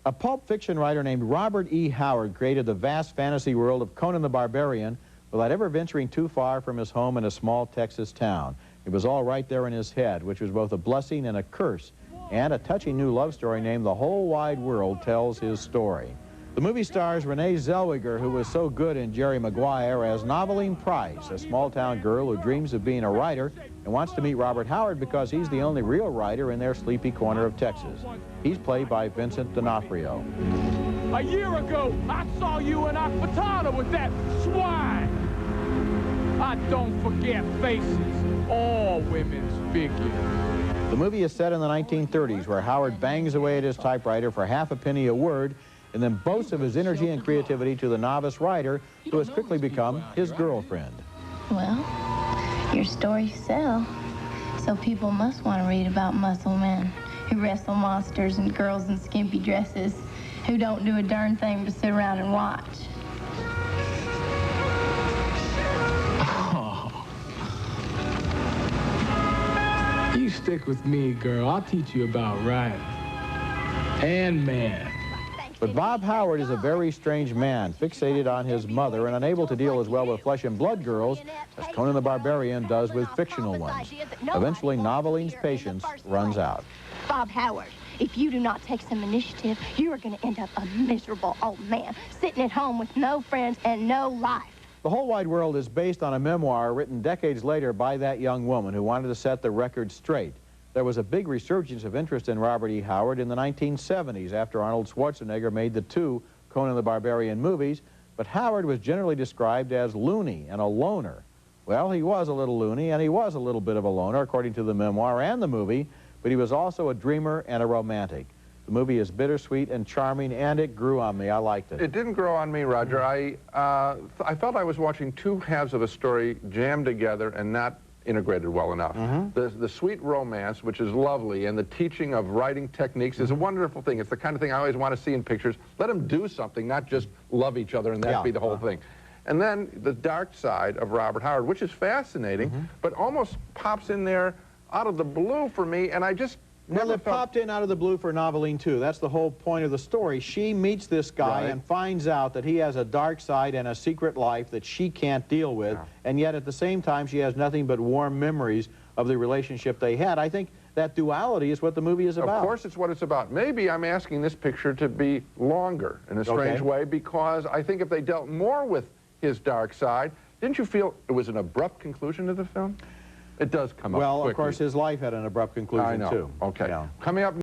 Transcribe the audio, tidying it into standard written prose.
A pulp fiction writer named Robert E. Howard created the vast fantasy world of Conan the Barbarian without ever venturing too far from his home in a small Texas town. It was all right there in his head, which was both a blessing and a curse. And a touching new love story named The Whole Wide World tells his story. The movie stars Renée Zellweger, who was so good in Jerry Maguire, as Noveline Price, a small-town girl who dreams of being a writer and wants to meet Robert Howard because he's the only real writer in their sleepy corner of Texas. He's played by Vincent D'Onofrio. A year ago, I saw you in Akpatana with that swine. I don't forget faces, all women's figures. The movie is set in the 1930s, where Howard bangs away at his typewriter for half a penny a word and then boasts of his energy and creativity to the novice writer, who has quickly become his girlfriend. Well, your stories sell, so people must want to read about muscle men who wrestle monsters and girls in skimpy dresses who don't do a darn thing but sit around and watch. Oh. You stick with me, girl. I'll teach you about writing. And man. But Bob Howard is a very strange man, fixated on his mother and unable to deal as well with flesh and blood girls as Conan the Barbarian does with fictional ones. Eventually, Noveline's patience runs out. Bob Howard, if you do not take some initiative, you are going to end up a miserable old man, sitting at home with no friends and no life. The Whole Wide World is based on a memoir written decades later by that young woman who wanted to set the record straight. There was a big resurgence of interest in Robert E. Howard in the 1970s after Arnold Schwarzenegger made the two Conan the Barbarian movies, but Howard was generally described as loony and a loner. Well, he was a little loony and he was a little bit of a loner, according to the memoir and the movie, but he was also a dreamer and a romantic. The movie is bittersweet and charming, and it grew on me. I liked it. It didn't grow on me, Roger. I felt I was watching two halves of a story jammed together and not integrated well enough. The sweet romance, which is lovely, and the teaching of writing techniques is a wonderful thing. It's the kind of thing I always want to see in pictures. Let them do something, not just love each other and that be the whole thing. And then the dark side of Robert Howard, which is fascinating, but almost pops in there out of the blue for me, and I just Well, it popped in out of the blue for Noveline, too. That's the whole point of the story. She meets this guy and finds out that he has a dark side and a secret life that she can't deal with, and yet at the same time she has nothing but warm memories of the relationship they had. I think that duality is what the movie is about. Of course it's what it's about. Maybe I'm asking this picture to be longer in a strange way, because I think if they dealt more with his dark side, didn't you feel it was an abrupt conclusion to the film? It does come up quickly. Well, of course, his life had an abrupt conclusion, I know. too. Okay. Coming up